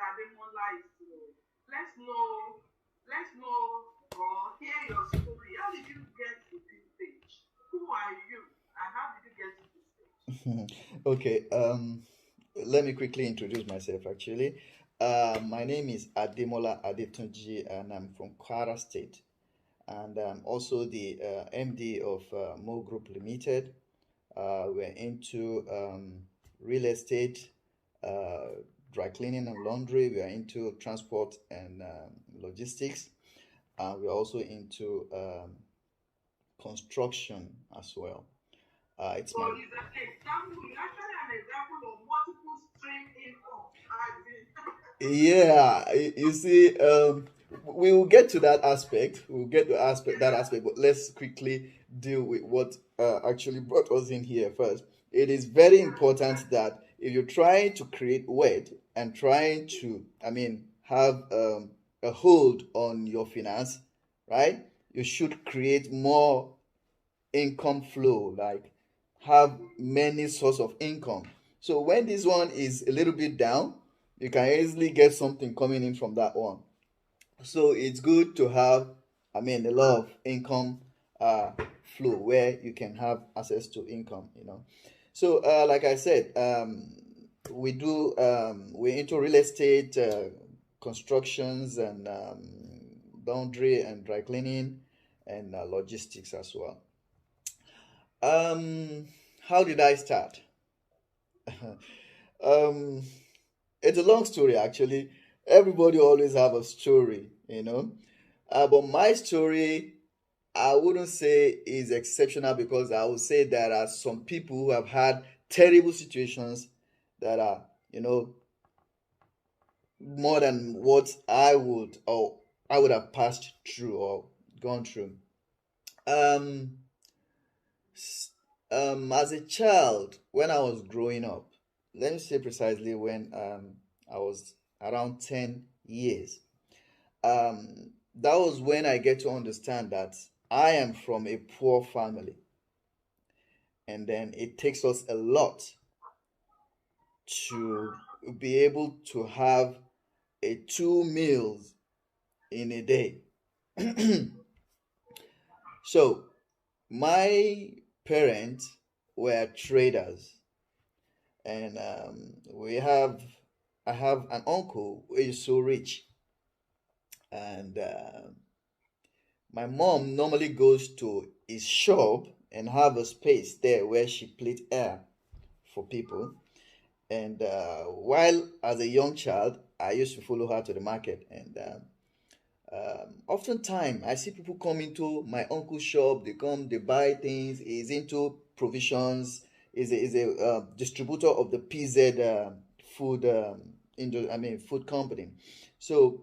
Ademola is to let's know or hear your story. How did you get to this stage? Who are you and how did you get to this stage? Okay, let me quickly introduce myself actually. My name is Ademola Adetunji and I'm from Kwara State. And I'm also the MD of MOGROUP Limited. We're into real estate, uh, dry cleaning and laundry. We are into transport and logistics. We're also into construction as well. It's So my it's an example, it's actually an example of multiple stream income. As in, Yeah, you see, we will get to that aspect. We'll get to aspect that aspect, but let's quickly deal with what actually brought us in here first. It is very yeah. important that if you're trying to create weight and trying to, I mean, have a hold on your finance, right? You should create more income flow, like have many source of income. So when this one is a little bit down, you can easily get something coming in from that one. So it's good to have, I mean, a lot of income uh, flow where you can have access to income. So like I said, we're into real estate, constructions, and laundry and dry cleaning, and logistics as well. Um, how did I start? um, it's a long story actually. Everybody always have a story. But my story, I wouldn't say is exceptional because I would say there are some people who have had terrible situations that are, you know, more than what I would have passed through or gone through. Um, S- as a child, when I was growing up, let me say precisely when I was around 10 years, that was when I get to understand that I am from a poor family. And then it takes us a lot to be able to have a two meals in a day. So, my parents were traders, and I have an uncle who is so rich, and my mom normally goes to his shop and have a space there where she plate air for people. And while as a young child, I used to follow her to the market, and oftentimes I see people come into my uncle's shop. They come, they buy things. He's into provisions. Is a distributor of the PZ food I mean food company. So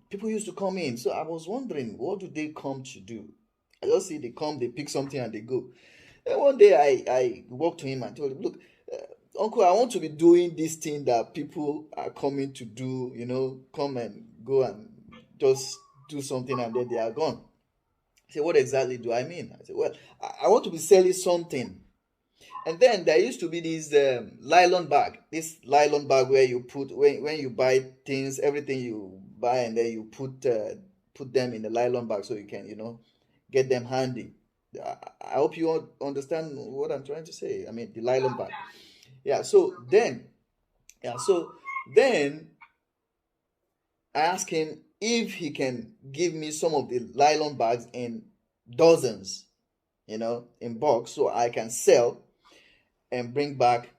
people used to come in. So I was wondering, what do they come to do? I just see they come, they pick something, and they go. And one day I walked to him and told him, look, uncle, I want to be doing this thing that people are coming to do, come and go and just do something and then they are gone. He said, what exactly do I mean? I said, well, I want to be selling something. And then there used to be this nylon bag where you put, when you buy things, everything you buy, and then you put them in the nylon bag so you can, get them handy. I hope you all understand what I'm trying to say. I mean, the nylon bag. Yeah. Yeah. So then I asked him if he can give me some of the nylon bags in dozens, in bulk, so I can sell and bring back,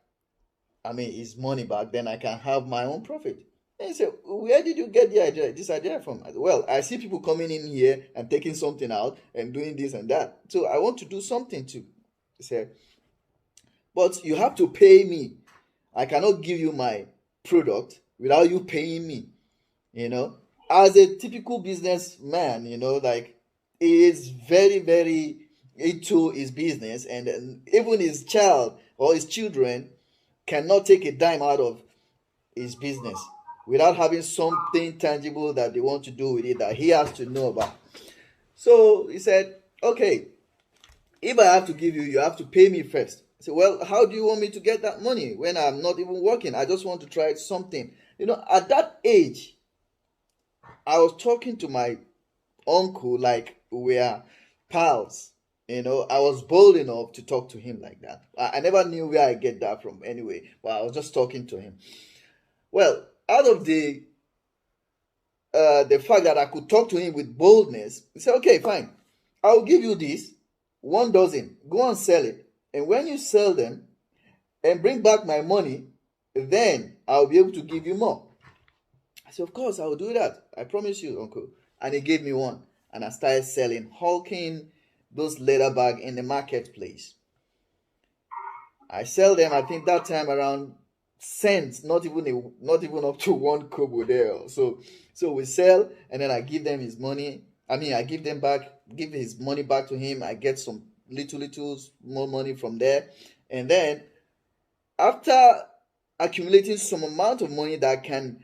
I mean, his money back. Then I can have my own profit. And he said, where did you get this idea from? I said, well, I see people coming in here and taking something out and doing this and that. So I want to do something too. He said, but you have to pay me. I cannot give you my product without you paying me. you know as a typical businessman, like, he is very, very into his business, and even his child or his children cannot take a dime out of his business without having something tangible that they want to do with it that he has to know about. So he said, okay, if I have to give you, you have to pay me first. I said, well, how do you want me to get that money when I'm not even working? I just want to try something. At that age, I was talking to my uncle like we are pals. I was bold enough to talk to him like that. I never knew where I get that from anyway, but I was just talking to him. Well, out of the fact that I could talk to him with boldness, he said, okay, fine. I'll give you this 1 dozen. Go and sell it. And when you sell them and bring back my money, then I'll be able to give you more. I said, of course, I will do that. I promise you, uncle. And he gave me one. And I started selling, hawking those leather bags in the marketplace. I sell them, I think that time around cents, not even up to 1 kobo there. So we sell, and then I give them his money. I give his money back to him. I get some little more money from there. And then after accumulating some amount of money that can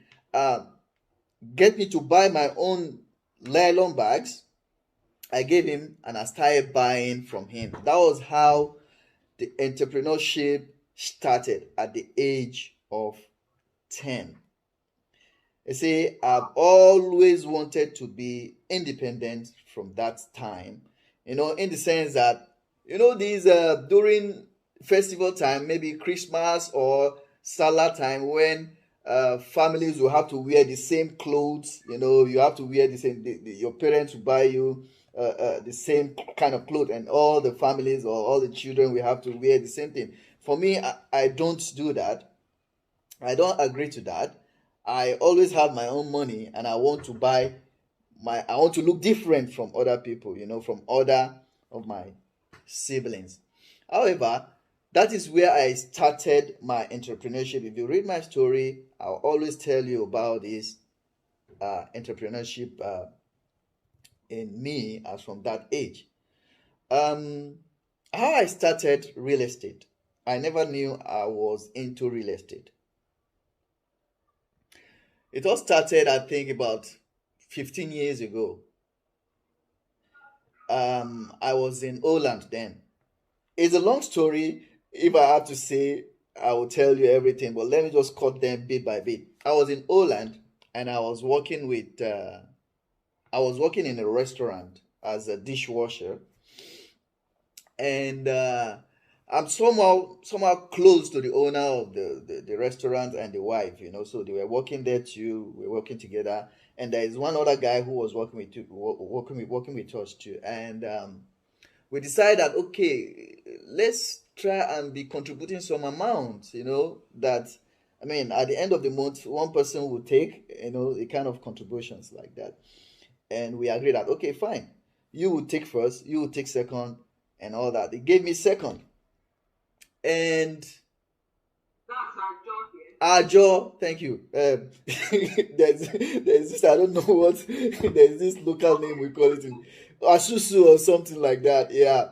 get me to buy my own nylon bags, I gave him and I started buying from him. That was how the entrepreneurship started at the age of 10. You see, I've always wanted to be independent from that time, in the sense that, these during festival time, maybe Christmas or Salah time, when families will have to wear the same clothes. You have to wear the same. Your parents will buy you the same kind of clothes, and all the families or all the children will have to wear the same thing. For me, I don't do that. I don't agree to that. I always have my own money, and I want to I want to look different from other people, from other of my siblings. However, that is where I started my entrepreneurship. If you read my story, I'll always tell you about this entrepreneurship in me as from that age. Um, how I started real estate. I never knew I was into real estate. It all started, I think, about 15 years ago. I was in Holland then. It's a long story. If I had to say, I will tell you everything, but let me just cut them bit by bit. I was in Holland, and I was working in a restaurant as a dishwasher, and I'm somehow close to the owner of the restaurant and the wife, so they were working there too. We were working together, and there is one other guy who was working with us too, and we decided that, okay, let's try and be contributing some amount, that, at the end of the month, one person will take, a kind of contributions like that. And we agreed that, okay, fine, you will take first, you will take second, and all that. They gave me second. And That's our job here. Ajo, thank you. There's this, I don't know what, there's this local name we call it, Asusu or something like that. Yeah.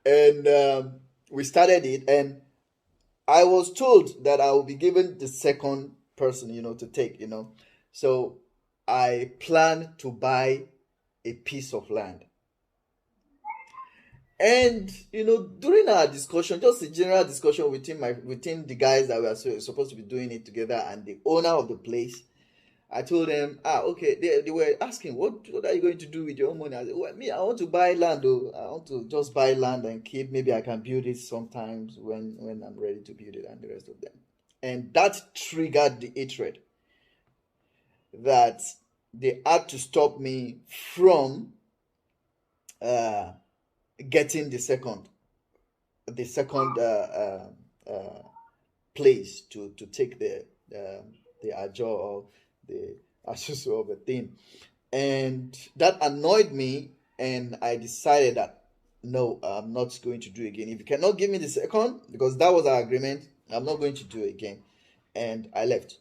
And we started it, and I was told that I will be given the second person, to take, So I plan to buy a piece of land. And during our discussion, just a general discussion within the guys that were supposed to be doing it together and the owner of the place, I told them, okay, they were asking, what are you going to do with your own money? I said, well, me, I want to buy land, though. I want to just buy land and keep. Maybe I can build it sometimes when I'm ready to build it, and the rest of them. And that triggered the hatred that they had to stop me from uh, getting the second place to take the ajo or the asusu of a thing, and that annoyed me. And I decided that no, I'm not going to do it again. If you cannot give me the second, because that was our agreement, I'm not going to do it again. And I left.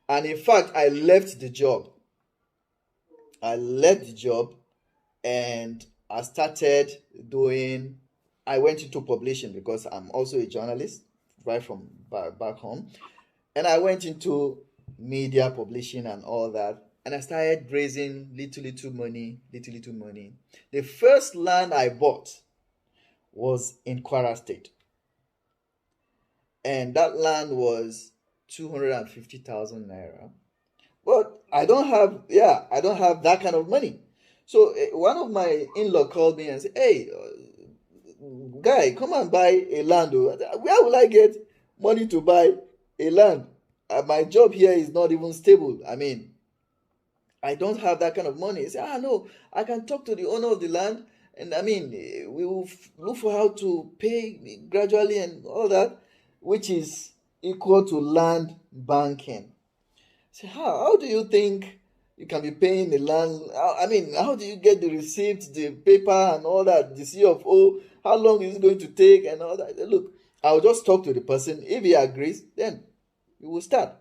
And in fact, I left the job. And I started doing. I went into publishing because I'm also a journalist right from back home, and I went into media publishing and all that. And I started raising little money, little money. The first land I bought was in Kwara State, and that land was 250,000 naira. But I don't have, yeah, I don't have that kind of money. So one of my in-law called me and said, "Hey, guy, come and buy a land. Oh." Where will I get money to buy a land? My job here is not even stable. I mean, I don't have that kind of money. He said, no, I can talk to the owner of the land. And I mean, we will look for how to pay gradually and all that, which is equal to land banking. So how do you think you can be paying the land? I mean, how do you get the receipt, the paper, and all that, the CFO? How long is it going to take, and all that? Look, I'll just talk to the person. If he agrees, then we will start.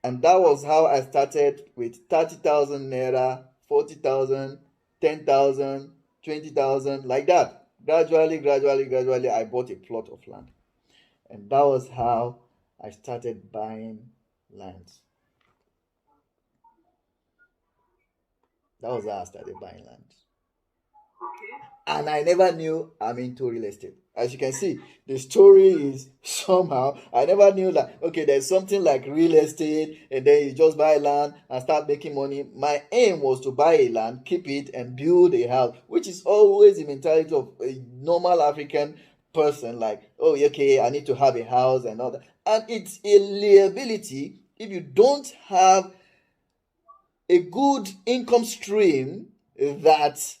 And that was how I started with 30,000 naira, 40,000, 10,000, 20,000, like that. Gradually, I bought a plot of land. And that was how I started buying lands. That was how I started buying lands. And I never knew I'm into real estate. As you can see, the story is somehow I never knew that okay, there's something like real estate, and then you just buy land and start making money. My aim was to buy a land, keep it, and build a house, which is always the mentality of a normal African person. Like, oh, okay, I need to have a house and all that. And it's a liability if you don't have a good income stream that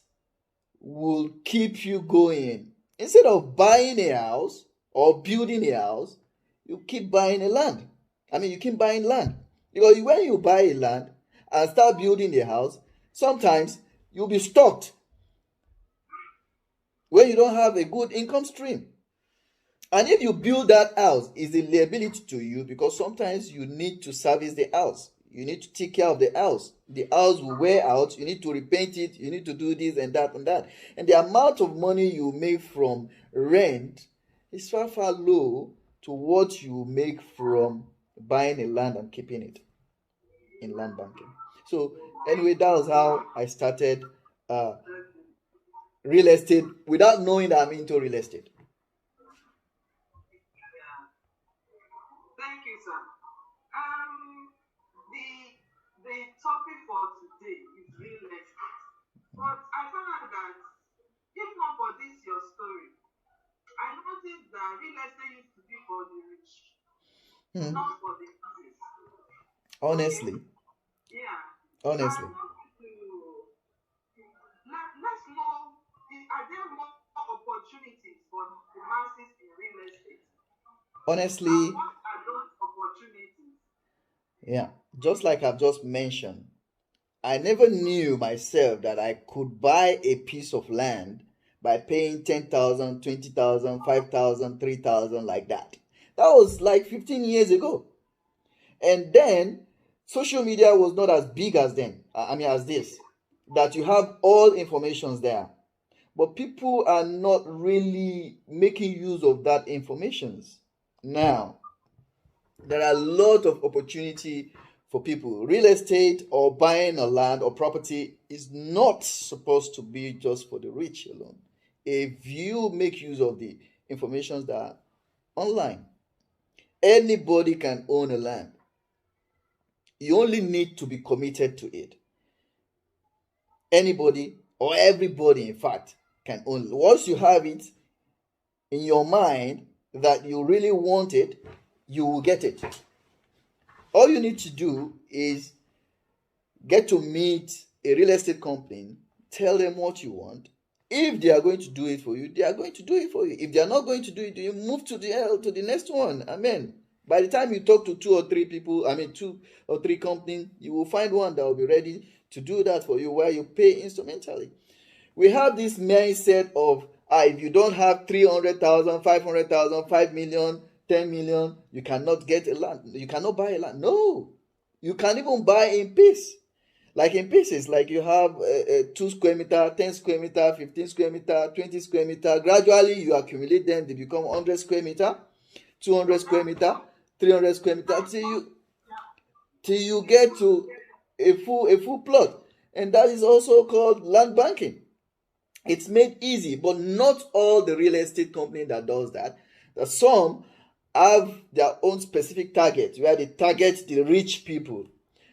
will keep you going. Instead of buying a house or building a house, you keep buying a land. I mean, you keep buying land. Because when you buy a land and start building a house, sometimes you'll be stuck when you don't have a good income stream. And if you build that house, it's a liability to you because sometimes you need to service the house. You need to take care of the house. The house will wear out. You need to repaint it. You need to do this and that and that. And the amount of money you make from rent is far, far low to what you make from buying a land and keeping it in land banking. So anyway, that was how I started real estate without knowing that I'm into real estate. Thank you, sir. The topic for today is real estate. But I found out that if not for this your story, I noticed that real estate used to be for the rich, not for the masses. Honestly, Okay? Yeah. honestly. I want to let's know are there more opportunities for the masses in real estate? Honestly, And what are those opportunities? yeah, just like I've just mentioned, I never knew myself that I could buy a piece of land by paying 10,000, 20,000, 5,000, 3,000, like that. That was like 15 years ago. And then social media was not as big as then. I mean, as this, that you have all informations there. But people are not really making use of that informations now. There are a lot of opportunity for people. Real estate or buying a land or property is not supposed to be just for the rich alone. If you make use of the information that are online, anybody can own a land. You only need to be committed to it. Anybody or everybody, in fact, can own it. Once you have it in your mind that you really want it, you will get it. All you need to do is get to meet a real estate company, tell them what you want. If they are going to do it for you, they are going to do it for you. If they are not going to do it, you move to the next one. Amen. By the time you talk to two or three people, two or three companies, you will find one that will be ready to do that for you where you pay instrumentally. We have this mindset of if you don't have 300,000, 500,000, 5 million, 10 million, you cannot get a land. You cannot buy a land. No, you can even buy in piece. Like in pieces, like you have 2 square meter, 10 square meter, 15 square meter, 20 square meter. Gradually, you accumulate them. They become 100 square meter, 200 square meter, 300 square meter, till you get to a full plot. And that is also called land banking. It's made easy, but not all the real estate company that does that. Some have their own specific target where they target the rich people.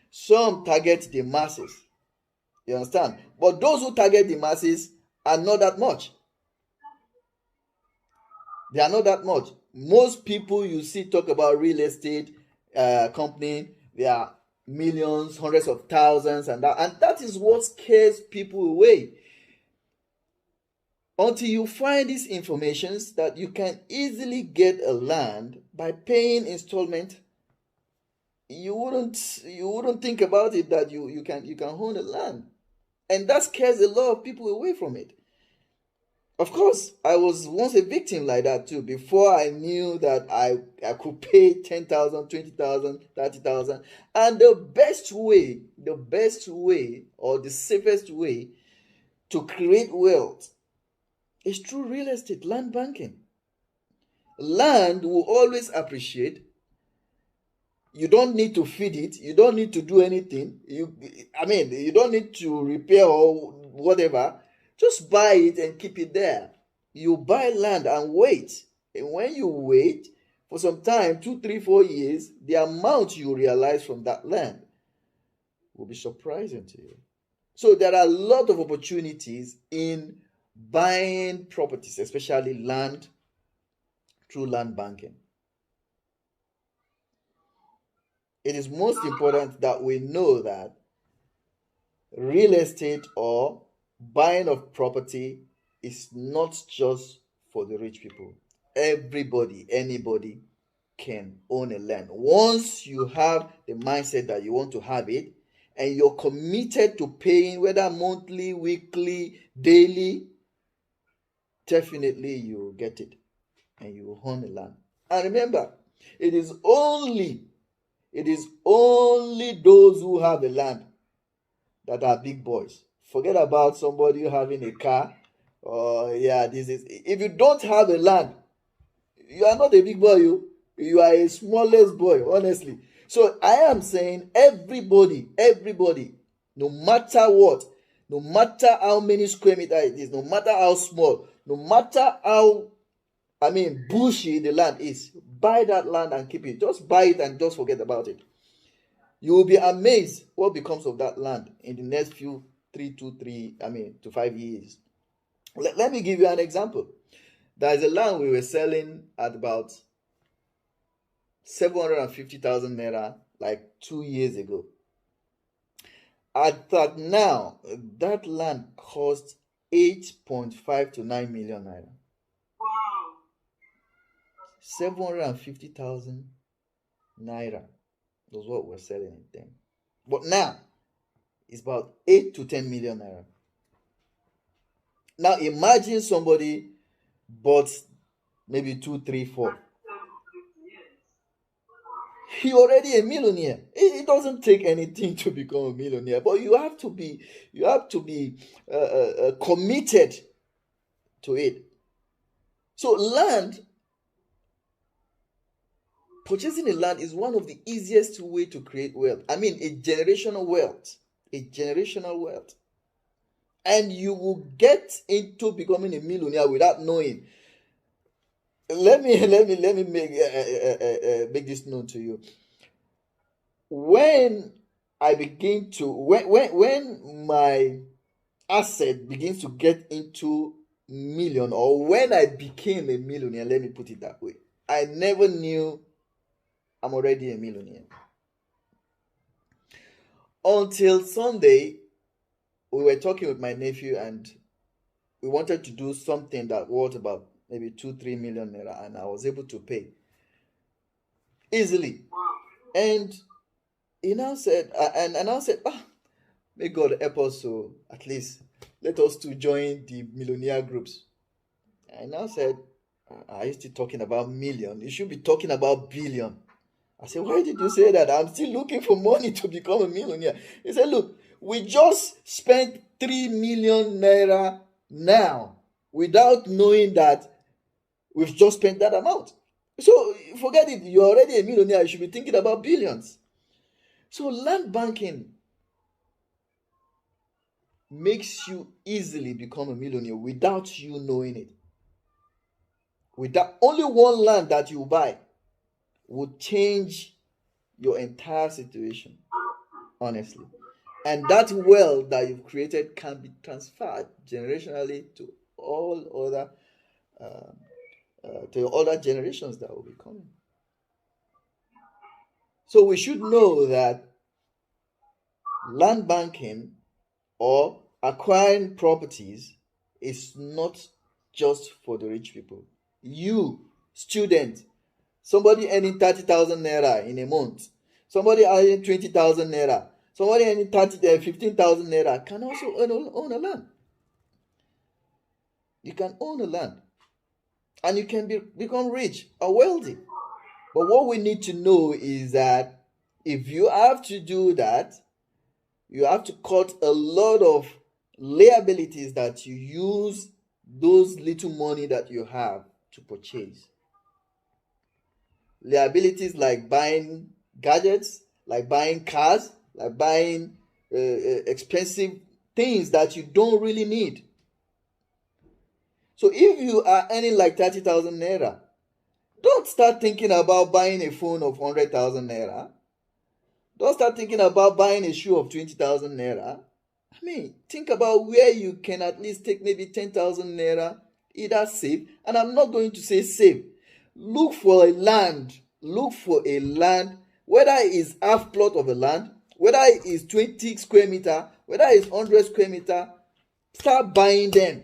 Some target the masses. You understand? But those who target the masses are not that much. They are not that much. Most people you see talk about real estate company, they are millions, hundreds of thousands, and that is what scares people away. Until you find these informations that you can easily get a land by paying installment, you wouldn't think about it that you can own a land, and that scares a lot of people away from it. Of course, I was once a victim like that too. Before I knew that I could pay 10,000, 20,000, 30,000, and the best way, or the safest way to create wealth is through real estate, land banking. Land will always appreciate. You don't need to feed it. You don't need to do anything. You don't need to repair or whatever. Just buy it and keep it there. You buy land and wait. And when you wait for some time, 2, 3, 4 years, the amount you realize from that land will be surprising to you. So there are a lot of opportunities in buying properties, especially land, through land banking. It is most important that we know that real estate or buying of property is not just for the rich people. Everybody, anybody can own a land. Once you have the mindset that you want to have it, and you're committed to paying, whether monthly, weekly, daily, definitely you will get it and you will own the land. And remember, it is only those who have a land that are big boys. Forget about somebody having a car. If you don't have a land, you are not a big boy. You are a smallest boy, honestly. So I am saying everybody, no matter what, no matter how many square meters it is, no matter how small, no matter how bushy the land is, buy that land and keep it. Just buy it and just forget about it. You will be amazed what becomes of that land in the next few to 5 years. Let me give you an example. There is a land we were selling at about 750,000 naira like 2 years ago. At that now, that land cost 8.5 to 9 million naira. Wow. 750,000 naira was what we're selling it then. But now, it's about 8 to 10 million naira. Now imagine somebody bought maybe 2, 3, 4. He already a millionaire. It doesn't take anything to become a millionaire, but you have to be committed to it. So purchasing a land is one of the easiest way to create wealth. A generational wealth. And you will get into becoming a millionaire without knowing. Let me make this known to you. When my asset begins to get into million, or when I became a millionaire, let me put it that way, I never knew I'm already a millionaire. Until Sunday, we were talking with my nephew and we wanted to do something that worth about maybe 2-3 million naira, and I was able to pay easily. And he now said, and I said, may God help us, so at least let us to join the millionaire groups. And I now said, are you still talking about million? You should be talking about billion. I said, why did you say that? I'm still looking for money to become a millionaire. He said, look, we just spent 3 million naira now without knowing that we've just spent that amount. So forget it. You're already a millionaire. You should be thinking about billions. So land banking makes you easily become a millionaire without you knowing it. With that only one land that you buy, would change your entire situation, honestly. And that wealth that you've created can be transferred generationally to all other to other generations that will be coming. So we should know that land banking or acquiring properties is not just for the rich people. You, student, somebody earning 30,000 naira in a month, somebody earning 20,000 naira, somebody earning 15,000 naira can also own a land. You can own a land and you can become rich or wealthy. But what we need to know is that if you have to do that, you have to cut a lot of liabilities that you use those little money that you have to purchase. Liabilities like buying gadgets, like buying cars, like buying expensive things that you don't really need. So if you are earning like 30,000 naira, don't start thinking about buying a phone of 100,000 naira. Don't start thinking about buying a shoe of 20,000 naira. I mean, think about where you can at least take maybe 10,000 naira, either save, and I'm not going to say save. Look for a land. Look for a land, whether it is half plot of a land, whether it is 20 square meter, whether it is 100 square meter. Start buying them.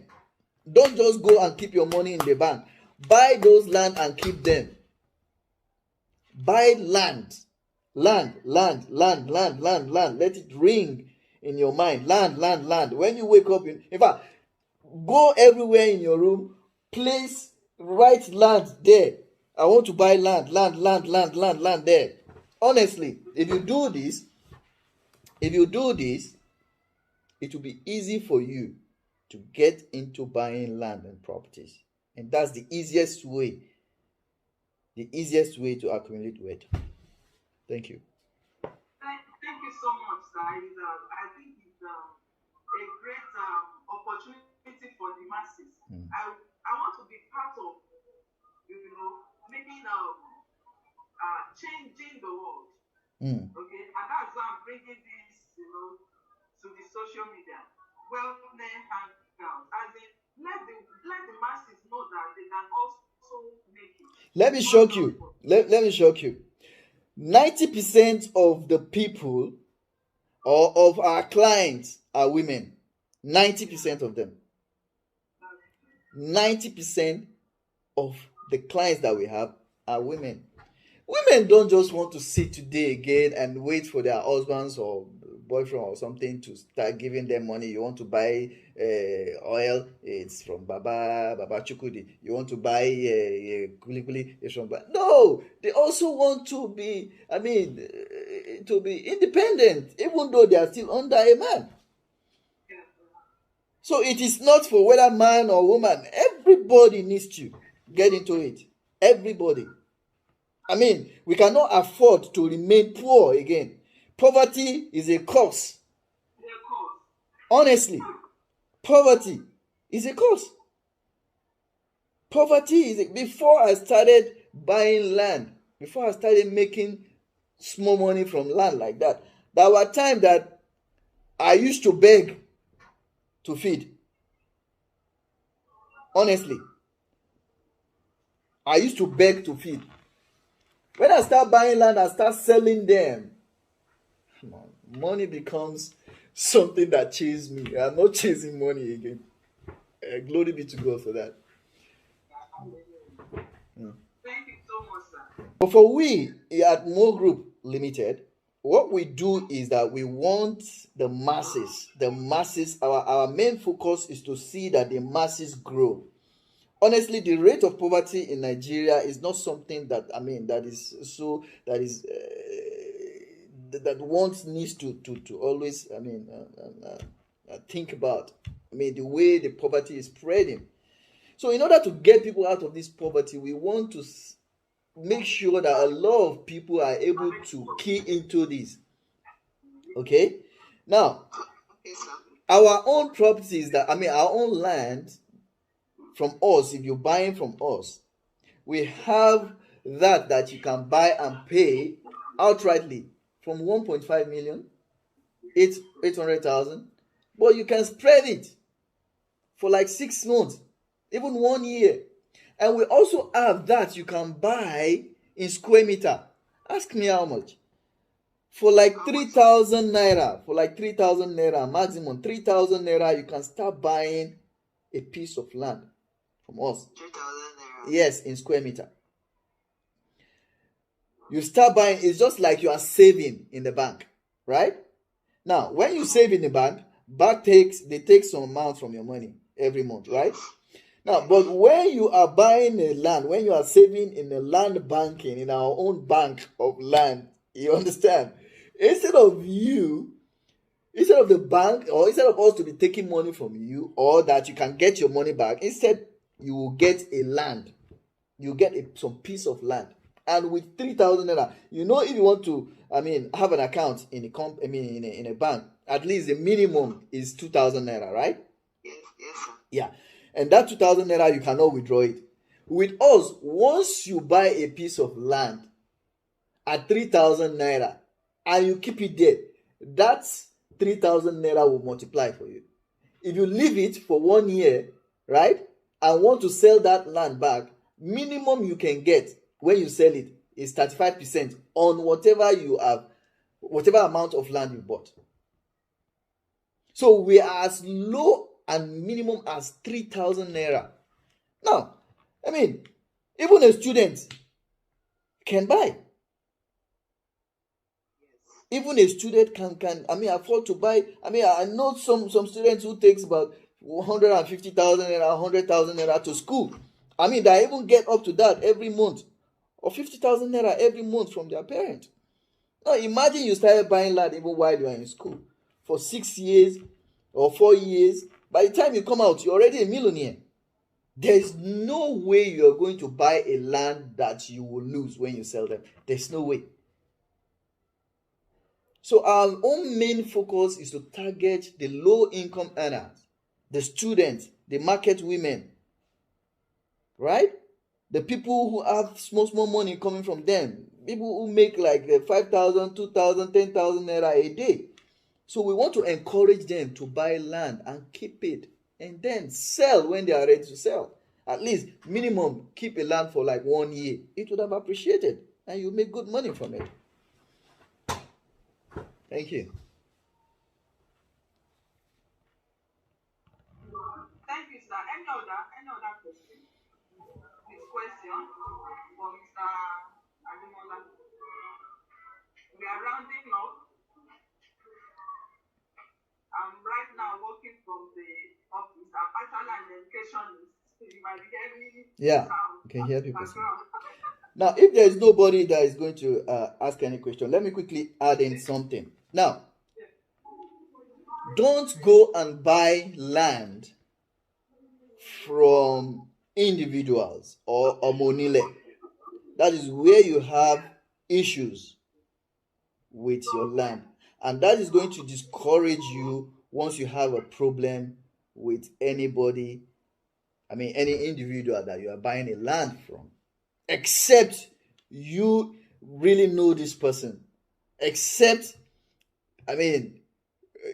Don't just go and keep your money in the bank. Buy those land and keep them. Buy land. Land. Let it ring in your mind. Land. When you wake up, in fact, go everywhere in your room, write land there. I want to buy land there. Honestly, if you do this, it will be easy for you to get into buying land and properties. And that's the easiest way to accumulate wealth. Thank you. Thank you so much, sir. I think it's a great opportunity for the masses. I want to be part of, making changing the world. Okay, and that's why I'm bringing this, to the social media. Wealthnaire Hangout, as in let the masses know that they can also make it. Let me shock you. Let me shock you. 90% of the people or of our clients are women. 90% of them. 90% of the clients that we have are women. Women don't just want to sit today again and wait for their husbands or boyfriend or something to start giving them money. You want to buy oil, it's from Baba Chukudi. You want to buy kuli, it's from Baba. No, they also want to be, to be independent, even though they are still under a man. So it is not for whether man or woman. Everybody needs to get into it. Everybody. We cannot afford to remain poor again. Poverty is a curse. Honestly, poverty is a curse. Before I started buying land, before I started making small money from land like that, there were times that I used to beg to feed. Honestly, I used to beg to feed. When I start buying land, I start selling them. Money becomes something that chases me. I'm not chasing money again. Glory be to God for that. Thank you so much, sir. But for we at MOGROUP Limited, what we do is that we want the masses. Our main focus is to see that the masses grow. Honestly, the rate of poverty in Nigeria is not something that that one needs to always think about. The way the poverty is spreading. So in order to get people out of this poverty, we want to make sure that a lot of people are able to key into this. Okay? Now, our own properties our own land from us, if you're buying from us, we have that you can buy and pay outrightly from 1.5 million, 800,000, but you can spread it for like 6 months, even 1 year. And we also have that you can buy in square meter. Ask me how much. For like 3,000 naira, maximum 3,000 naira, you can start buying a piece of land from us. 3,000 naira. Yes, in square meter. You start buying, it's just like you are saving in the bank, right? Now, when you save in the bank they take some amount from your money every month, right? Now, but when you are buying a land, when you are saving in the land banking, in our own bank of land, you understand? Instead of the bank, or instead of us to be taking money from you, or that you can get your money back, instead you will get a land. You get some piece of land. And with 3,000 naira, if you want to, have an account in a bank, at least the minimum is 2,000 naira, right? Yes, sir. Yeah. And that 2,000 naira, you cannot withdraw it. With us, once you buy a piece of land at 3,000 naira and you keep it there, that 3,000 naira will multiply for you. If you leave it for 1 year, right, and want to sell that land back, minimum you can get when you sell it is 35% on whatever amount of land you bought. So we are as low and minimum as 3,000 naira. Now, even a student can buy. Even a student can afford to buy. I know some students who takes about 150,000 naira, 100,000 naira to school. They even get up to that every month, or 50,000 naira every month from their parents. Now, imagine you started buying land even while you are in school for 6 years or 4 years. By the time you come out, you're already a millionaire. There's no way you're going to buy a land that you will lose when you sell them. There's no way. So our own main focus is to target the low-income earners, the students, the market women, right? The people who have small money coming from them, people who make like 5,000, 2,000, 10,000 naira a day. So we want to encourage them to buy land and keep it, and then sell when they are ready to sell. At least minimum keep a land for like 1 year. It would have appreciated, and you make good money from it. Thank you. Thank you, sir. Any other question? This question for Mr. Ademola. We are rounding up. I'm right now working from the office. I'm actually an educationist. You might hear me. Yeah, you can hear people. Now, if there is nobody that is going to ask any question, let me quickly add in something. Now, don't go and buy land from individuals or monile. That is where you have issues with your land. And that is going to discourage you once you have a problem with anybody, any individual that you are buying a land from. Except you really know this person. Except,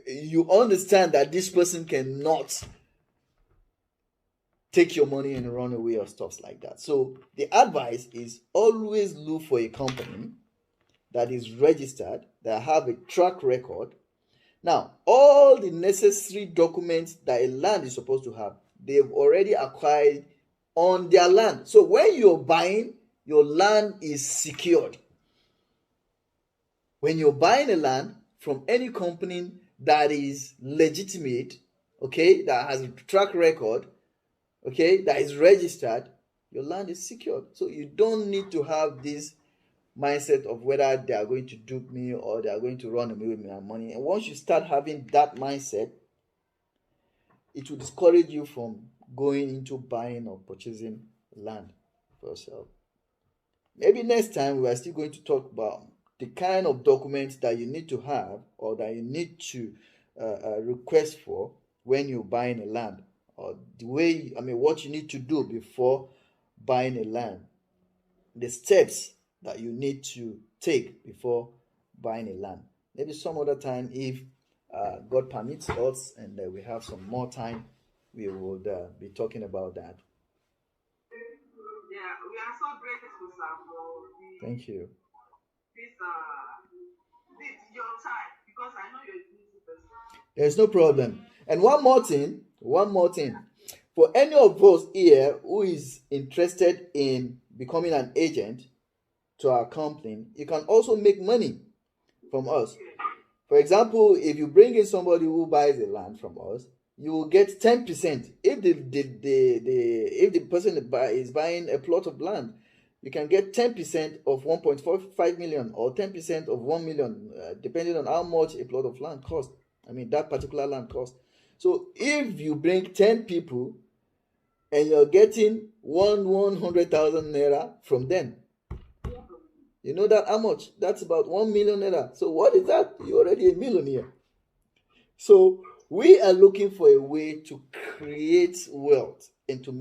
you understand that this person cannot take your money and run away or stuff like that. So the advice is always look for a company that is registered, that have a track record. Now, all the necessary documents that a land is supposed to have, they've already acquired on their land. So when you're buying, your land is secured. When you're buying a land from any company that is legitimate, okay, that has a track record, okay, that is registered, your land is secured. So you don't need to have this mindset of whether they are going to dupe me or they are going to run away with my money. And once you start having that mindset, it will discourage you from going into buying or purchasing land for yourself. Maybe next time we are still going to talk about the kind of documents that you need to have or that you need to request for when you're buying a land, or the way, what you need to do before buying a land. the steps that you need to take before buying a land. Maybe some other time, if God permits us and we have some more time, we would be talking about that. Yeah, we are so grateful, sir, for Thank you. This your time, because I know you're a busy person. There's no problem. And one more thing. For any of us here who is interested in becoming an agent to our company, you can also make money from us. For example, if you bring in somebody who buys a land from us, you will get 10%. If the person is buying a plot of land, you can get 10% of 1.45 million or 10% of 1 million, depending on how much a plot of land costs. I mean, that particular land costs. So if you bring 10 people and you're getting 100,000 naira from them, you know that how much? That's about 1 million naira. So what is that? You're already a millionaire. So we are looking for a way to create wealth and to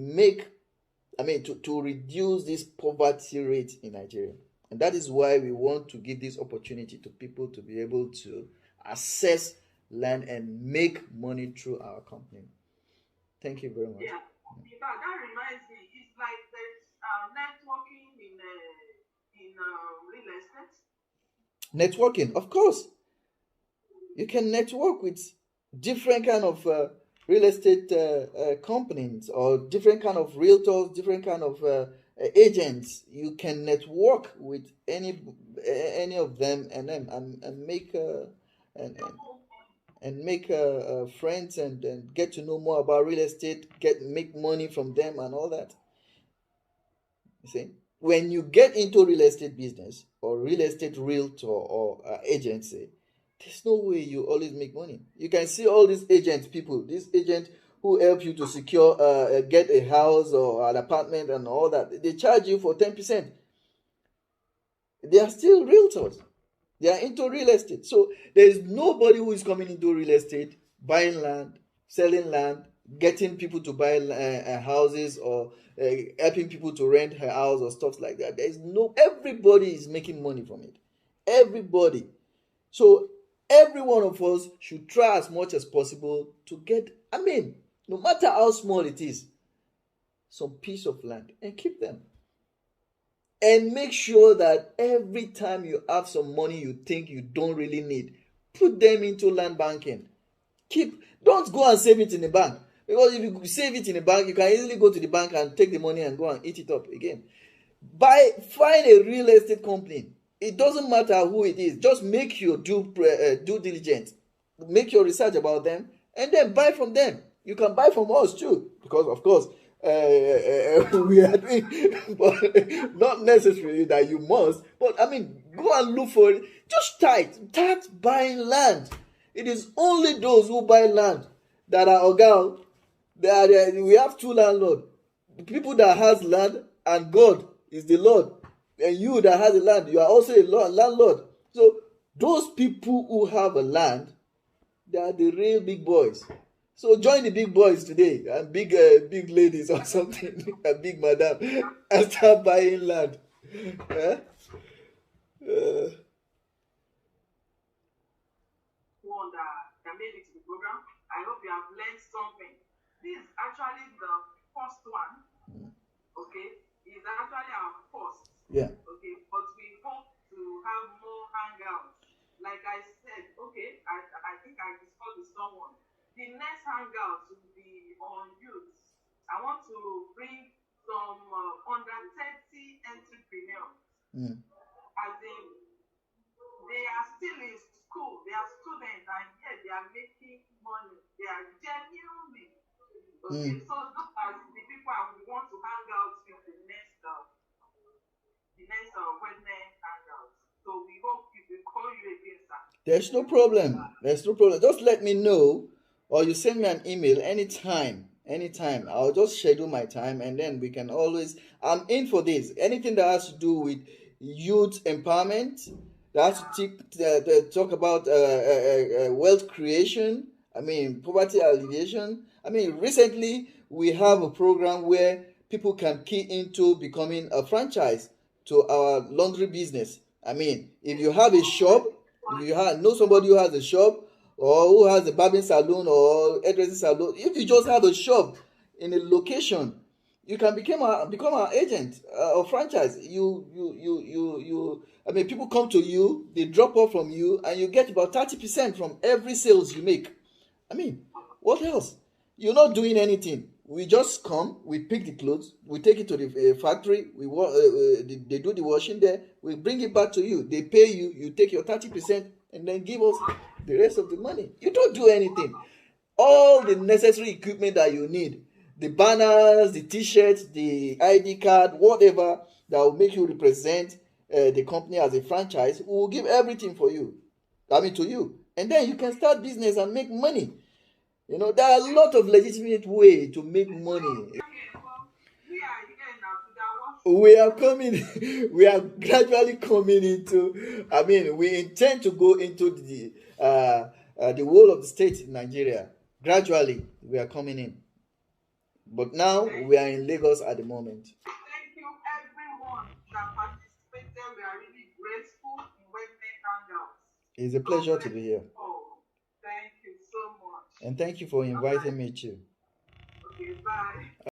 to reduce this poverty rate in Nigeria. And that is why we want to give this opportunity to people to be able to access land and make money through our company. Thank you very much. Yeah, that reminds me. It's like there's networking in real estate. Networking, of course. You can network with different kind of real estate companies or different kind of realtors, different kind of agents. You can network with any of them and make friends and get to know more about real estate, make money from them and all that. You see, when you get into real estate business or real estate realtor or agency, there's no way you always make money. You can see all these people, who help you to secure, get a house or an apartment and all that. They charge you for 10%. They are still realtors. They are into real estate. So there is nobody who is coming into real estate, buying land, selling land, getting people to buy houses or helping people to rent her house or stuff like that. Everybody is making money from it. Everybody. So every one of us should try as much as possible to get, no matter how small it is, some piece of land and keep them. And make sure that every time you have some money you think you don't really need, put them into land banking. Don't go and save it in the bank. Because if you save it in the bank, you can easily go to the bank and take the money and go and eat it up again. Find a real estate company. It doesn't matter who it is. Just make your due diligence. Make your research about them and then buy from them. You can buy from us too. Because, of course, we are doing, but not necessarily that you must. But, go and look for it. Just start buying land. It is only those who buy land that are organ. We have two landlords. The people that has land and God is the Lord. And you that has the land, you are also a landlord. So those people who have a land, they are the real big boys. So join the big boys today and big ladies or something, a big madam, and start buying land. One that made it to the program. I hope you have learned something. This is actually the first one. Okay, it's actually our first. Yeah. Okay, but we hope to have more hangouts. Like I said, okay, I think I discussed with someone. The next hangout will be on youth. I want to bring some under 30 entrepreneurs. As in, they are still in school, they are students, and yet they are making money. They are genuinely. Okay, so those are the people I would want to hang out with the next Wealthnaire Hangout. So we hope we will call you again, sir. There's no problem. Just let me know, or you send me an email anytime. I'll just schedule my time, and then we can always. I'm in for this. Anything that has to do with youth empowerment, that has to talk about wealth creation. Poverty alleviation. Recently we have a program where people can key into becoming a franchise to our laundry business. I mean, if you have a shop, if you know somebody who has a shop or who has a barbering salon or hairdressing salon, if you just have a shop in a location, you can become an agent or franchise. I mean, people come to you, they drop off from you, and you get about 30% from every sales you make. I mean, what else? You're not doing anything. We just come, we pick the clothes, we take it to the factory, they do the washing there, we bring it back to you. They pay you, you take your 30% and then give us the rest of the money. You don't do anything. All the necessary equipment that you need, the banners, the t-shirts, the ID card, whatever that will make you represent the company as a franchise, we will give everything for you. I mean, to you. And then you can start business and make money. You know, there are a lot of legitimate way to make money. We are coming, we are gradually coming into, I mean, we intend to go into the whole of the state in Nigeria. Gradually, we are coming in. But now, we are in Lagos at the moment. Thank you, everyone that participated. We are really grateful in Wealthnaire Hangout. It's a pleasure to be here. Oh, thank you so much. And thank you for inviting me too. Okay, bye.